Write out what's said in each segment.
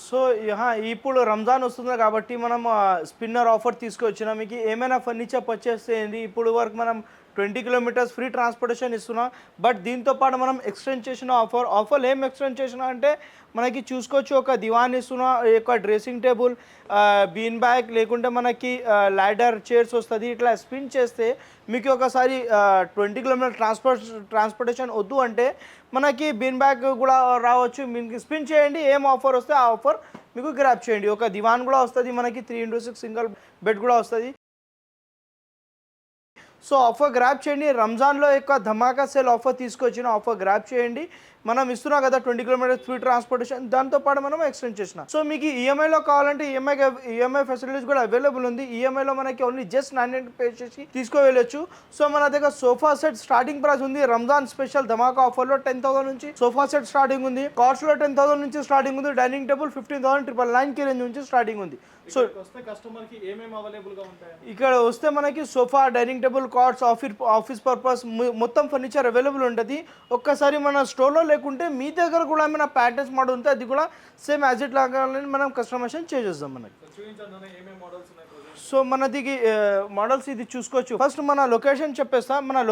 So ఇప్పుడు రంజాన్ వస్తుంది కాబట్టి మనం స్పిన్నర్ ఆఫర్ తీసుకొచ్చినాం. మీకు ఏమైనా ఫర్నిచర్ పర్చేస్ చేయండి. ఇప్పుడు వరకు మనం 20 కిలోమీటర్స్ ఫ్రీ ట్రాన్స్పోర్టేషన్ ఇస్తున్నాం. బట్ దీంతో పాటు మనం ఎక్స్టెండ్ చేసిన ఆఫర్ ఏం ఎక్స్టెండ్ చేసినా అంటే మనకి చూసుకోవచ్చు, ఒక దివాన్ ఇస్తున్నా, ఒక డ్రెస్సింగ్ టేబుల్, బీన్ బ్యాగ్, లేకుంటే మనకి ల్యాడర్ చైర్స్ వస్తుంది. ఇట్లా స్పిన్ చేస్తే మీకు ఒకసారి 20 కిలోమీటర్ ట్రాన్స్పోర్టేషన్ వద్దు అంటే మనకి బీన్ బ్యాగ్ కూడా రావచ్చు. మీకు స్పిన్ చేయండి, ఏం ఆఫర్ వస్తే ఆ ఆఫర్ మీకు గ్రాప్ చేయండి. ఒక దివాన్ కూడా వస్తుంది మనకి, 3x6 సింగిల్ బెడ్ కూడా వస్తుంది. సో ఆఫర్ గ్రాప్ చేయండి. రంజాన్లో ఎక్కువ ధమాకా సేల్ ఆఫర్ తీసుకొచ్చిన ఆఫర్ గ్రాప్ చేయండి. మనం ఇస్తున్నాం కదా 20 కిలోమీటర్స్ ఫ్రీ ట్రాన్స్పోర్టేషన్, దాంతోపాటు మనం ఎక్స్టెండ్ చేసిన. సో మీకు ఈఎంఐలో కావాలంటే ఈఎంఐ ఫెసిలిటీస్ కూడా అవైలబుల్ ఉంది. ఈఎంఐలో మనకి ఓన్లీ జస్ట్ 900 పే చేసి తీసుకోవెళ్ళచ్చు. సో మన దగ్గర సోఫా సెట్ స్టార్టింగ్ ప్రైస్ ఉంది. రంజాన్ స్పెషల్ ధమాకా ఆఫర్లో 10,000 నుంచి సోఫా సెట్ స్టార్టింగ్ ఉంది. కార్డ్స్లో 10,000 నుంచి స్టార్టింగ్ ఉంది. డైనింగ్ టేబుల్ 15,999 రేంజ్ నుంచి స్టార్టింగ్ ఉంది. సో కస్టమర్కి ఏమేమి అవైలబుల్గా ఉంటాయి? ఇక్కడ వస్తే మనకి sofa, dining table, cards, office purpose మొత్తం ఫర్నిచర్ అవైలబుల్ ఉంటుంది. ఒక్కసారి మన స్టోర్లో లేకుంటే మీ దగ్గర కూడా ఏమైనా ప్యాటర్న్స్ మోడల్ ఉంటే అది కూడా సేమ్ యాజ్ ఇట్ లాగా మనం కస్టమైజేషన్ చేసేస్తాం మనకి. సో మనది మోడల్స్ ఇది చూసుకోవచ్చు. ఫస్ట్ మన లొకేషన్ చెప్పేస్తాం. మన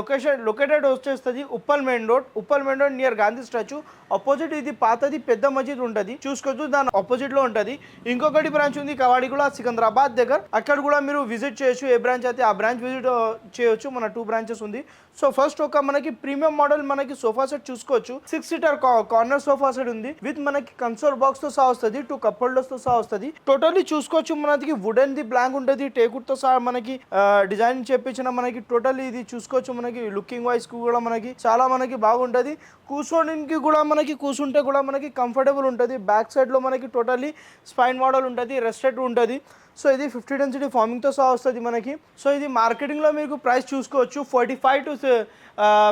లొకేటెడ్ వచ్చేస్తుంది Uppal main road near Gandhi statue opposite. ఇది పాతది పెద్ద మస్జిద్ ఉంటుంది, చూసుకోవచ్చు, దాని ఆపోజిట్ లో ఉంటుంది. ఇంకొకటి బ్రాంచ్ ఉంది కవాడిగూడ, సికింద్రాబాద్ దగ్గర. అక్కడ కూడా మీరు విజిట్ చేయొచ్చు. ఏ బ్రాంచ్ అయితే ఆ బ్రాంచ్ విజిట్ చేయొచ్చు. మన 2 బ్రాంచెస్ ఉంది. సో ఫస్ట్ ఒక మనకి ప్రీమియం మోడల్ మనకి సోఫా సెట్ చూసుకోవచ్చు. 6 సీటర్ కార్నర్ సోఫా సెట్ ఉంది విత్ మనకి కన్సోల్ బాక్స్ తో సహా వస్తుంది. 2 కప్ హోల్డర్స్ తో సహా వస్తుంది. టోటల్లీ చూసుకోవచ్చు, మనకి వుడెన్ ది బ్లాంక్ ఉంటుంది, టేకుడ్ తో సహా మనకి డిజైన్ చేపించిన. మనకి టోటల్లీ ఇది చూసుకోవచ్చు. మనకి లుకింగ్ వైజ్ కూడా మనకి చాలా మనకి బాగుంటుంది. కూర్చోడానికి కూడా కూర్చుంటే కూడా మనకి కంఫర్టబుల్ ఉంటుంది. బ్యాక్ సైడ్ లో మనకి టోటల్లీ స్పైన్ మోడల్ ఉంటుంది, రెస్టెడ్ ఉంటుంది. సో ఇది 50 డెన్సిటీ ఫార్మింగ్తో సహా వస్తుంది మనకి. సో ఇది మార్కెటింగ్లో మీకు ప్రైస్ చూసుకోవచ్చు 45 to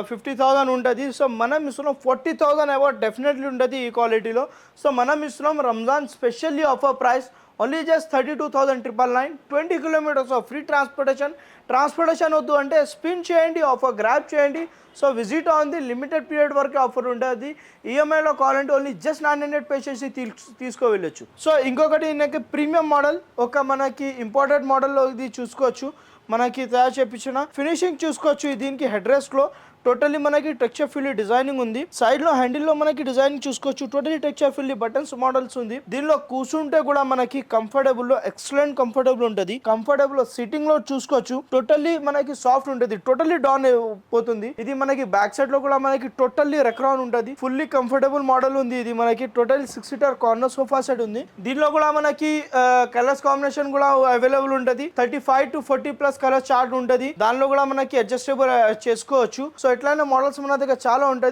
50,000 ఉంటుంది. సో మనం ఇస్తున్నాం 40,000 అబౌట్ డెఫినెట్లీ ఉంటుంది ఈ క్వాలిటీలో. సో మనం ఇస్తున్నాం Ramzan specially offer price only just 32,999, 20 kilometres of free transportation వద్దు అంటే స్పిన్ చేయండి, ఆఫర్ గ్రాప్ చేయండి. So visit on the limited period వరకు ఆఫర్ ఉంటుంది. ఈఎంఐలో కావాలంటే ఓన్లీ జస్ట్ 900 పే చేసి తీసుకోవెళ్ళచ్చు. సో ఇంకొకటి నాకు ప్రీమియం మోడల్, ఒక మనకి ఇంపార్టెంట్ మోడల్లో ఇది చూసుకోవచ్చు. మనకి తయారు చేయించిన ఫినిషింగ్ చూసుకోవచ్చు. దీనికి హెడ్ రెస్ట్ లో టోటల్లీ మనకి టెక్స్చర్ ఫిల్ డిజైనింగ్ ఉంది. సైడ్ లో హ్యాండిల్ లో మనకి డిజైనింగ్ చూసుకోవచ్చు. Totally texture fill buttons models ఉంది. దీనిలో కూర్చుంటే కూడా మనకి కంఫర్టబుల్ లో ఎక్సలెంట్ కంఫర్టబుల్ ఉంటుంది. కంఫర్టబుల్ సిట్టింగ్ లో చూసుకోవచ్చు. టోటల్లీ మనకి సాఫ్ట్ ఉంటుంది, టోటల్లీ డౌన్ పోతుంది. ఇది మనకి బ్యాక్ సైడ్ లో కూడా మనకి టోటల్లీ రెక్రాన్ ఉంటుంది. ఫుల్లీ కంఫర్టబుల్ మోడల్ ఉంది. ఇది మనకి total 6 seater corner sofa set ఉంది. దీనిలో కూడా మనకి కలర్స్ కాంబినేషన్ కూడా అవైలబుల్ ఉంటుంది. 35 to 40+ కలర్ చార్ట్ ఉంటుంది. దానిలో కూడా మనకి అడ్జస్టబుల్ చేసుకోవచ్చు. సో ఇట్లానే మోడల్స్ మన దగ్గర చాలా ఉంటుంది.